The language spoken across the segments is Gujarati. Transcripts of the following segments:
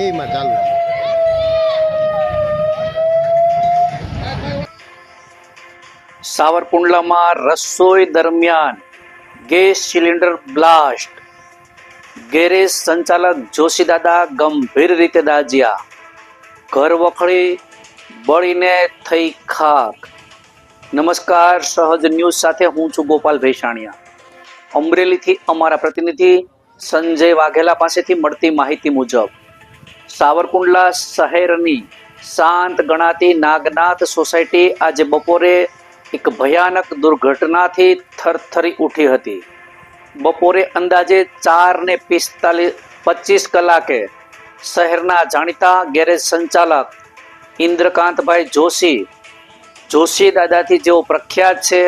બેયમાં ચાલુ છે. સાવરકુંડલામાં રસોઈ દરમિયાન ગેસ સિલિન્ડર બ્લાસ્ટ. ગેરેજ સંચાલક જોશીદાદા ગંભીર રીતે દાઝ્યા. ઘર વખરી બળીને થઈ ખાક. નમસ્કાર, સહજ ન્યૂઝ સાથે હું છું ગોપાલ ભેસાણિયા. અમરેલીથી અમારા પ્રતિનિધિ સંજય વાઘેલા પાસેથી મળતી માહિતી મુજબ સાવરકુંડલા શહેરની શાંત ગણાતી નાગનાથ સોસાયટી આજે બપોરે એક ભયાનક દુર્ઘટનાથી થરથરી ઉઠી હતી. બપોરે અંદાજે 4:25 કલાકે શહેરના જાણીતા ગેરેજ સંચાલક ઇન્દ્રકાંતભાઈ જોશી દાદાથી જેઓ પ્રખ્યાત છે,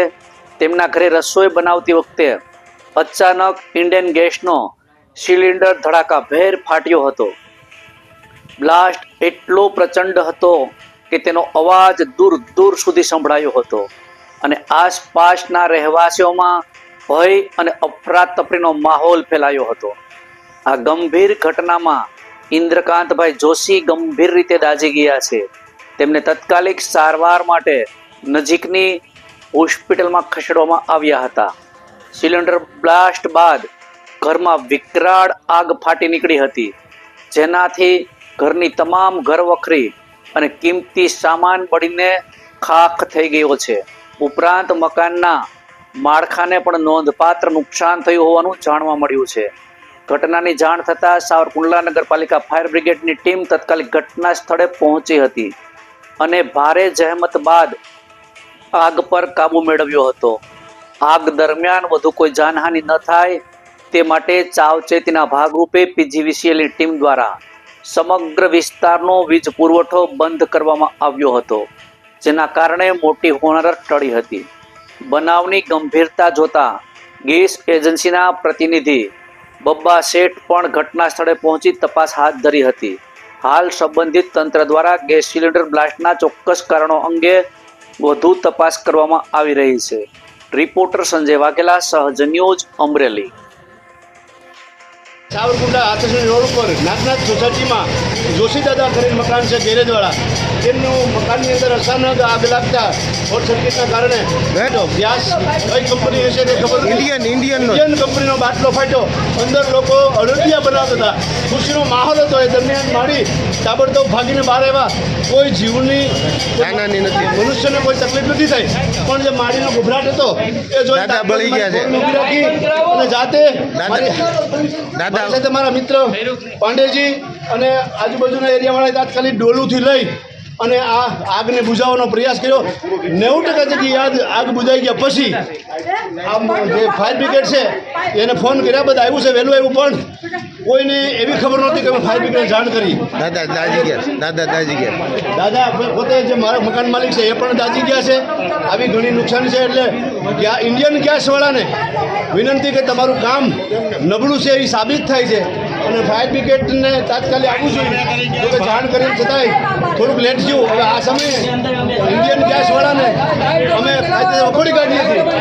તેમના ઘરે રસોઈ બનાવતી વખતે અચાનક ઇન્ડિયન ગેસનો સિલિન્ડર ધડાકાભેર ફાટ્યો હતો. બ્લાસ્ટ એટલો પ્રચંડ હતો કે તેનો અવાજ દૂર દૂર સુધી સંભળાયો હતો અને આસપાસના રહેવાસીઓમાં ભય અને અફરાતફરીનો માહોલ ફેલાયો હતો. આ ગંભીર ઘટનામાં ઇન્દ્રકાંતભાઈ જોશી ગંભીર રીતે દાઝી ગયા છે. તેમને તાત્કાલિક સારવાર માટે નજીકની હોસ્પિટલમાં ખસેડવામાં આવ્યા હતા. સિલિન્ડર બ્લાસ્ટ બાદ ઘરમાં વિકરાળ આગ ફાટી નીકળી હતી, જેનાથી ઘરની તમામ ઘરવખરી અને કિંમતી સામાન બળીને ખાખ થઈ ગયો છે. ઉપરાંત મકાનના માળખાને પણ નોંધપાત્ર નુકસાન થયું હોવાનું જાણવા મળ્યું છે. ઘટનાની જાણ થતાં સાવરકુંડલા નગરપાલિકા ફાયર બ્રિગેડની ટીમ તાત્કાલિક ઘટના સ્થળે પહોંચી હતી અને ભારે જહેમત બાદ આગ પર કાબુ મેળવ્યો હતો. આગ દરમિયાન વધુ કોઈ જાનહાનિ ન થાય તે માટે સાવચેતીના ભાગરૂપે પીજીવીસીએલની ટીમ દ્વારા સમગ્ર વિસ્તારનો વીજ પુરવઠો બંધ કરવામાં આવ્યો હતો, જેના કારણે મોટી હોનારત ટળી હતી. બનાવની ગંભીરતા જોતા ગેસ એજન્સીના પ્રતિનિધિ બબ્બા શેઠ પણ ઘટના સ્થળે પહોંચી તપાસ હાથ ધરી હતી. હાલ સંબંધિત તંત્ર દ્વારા ગેસ સિલિન્ડર બ્લાસ્ટના ચોક્કસ કારણો અંગે વધુ તપાસ કરવામાં આવી રહી છે. રિપોર્ટર સંજય વાઘેલા, સહજ ન્યૂઝ, અમરેલી. સાવરકુંડલા આતસની રોડ ઉપર નાગનાથ સોસાયટીમાં જોશીદાદા કરીને મકાન છે, ગેરેજવાળા. તેમનું મકાનની અંદર અચાનક આગ લાગતા શોર્ટ સર્કિટના કારણે ગેસ કઈ કંપની હશે તે ખબર ઇન્ડિયન કંપનીનો બાટલો ફાટ્યો. અંદર લોકો અડદિયા બનાવતા હતા. ખુશીનો માહોલ હતો. એ દરમિયાન મારી તાબડતોબ ભાગીને બહાર આવ્યા. કોઈ જીવની મનુષ્યને કોઈ તકલીફ નથી થઈ, પણ જે માળીનો ગભરાટ હતો એ જોઈ બળી ગયા છે. અને જાતે સાથે મારા મિત્ર પાંડેજી અને આજુબાજુના એરિયાવાળાએ તાત્કાલિક ડોલુથી લઈ અને આ આગને બુઝાવવાનો પ્રયાસ કર્યો. 90% જેટલી આગ બુઝાઈ ગયા પછી આમ જે ફાયર બ્રિગેડ છે એને ફોન કર્યા, બધા આવ્યું છે, વહેલું આવ્યું, પણ કોઈને એવી ખબર નહોતી કે મેં ફાયર બ્રિગેડ જાણ કરી. દાદા પોતે જે મારા મકાન માલિક છે એ પણ દાઝી ગયા છે. આવી ઘણી નુકસાની છે. એટલે ઇન્ડિયન ગેસવાળાને વિનંતી કે તમારું કામ નબળું છે એ સાબિત થાય છે અને ફાયર બ્રિગેડને તાત્કાલિક આવવું જોઈએ. જોકે જાણ કરીને છતાંય થોડુંક લેટ થયું. હવે આ સમયે ઇન્ડિયન ગેસવાળાને અમે કાયદેસર વખોડી કાઢીએ છીએ.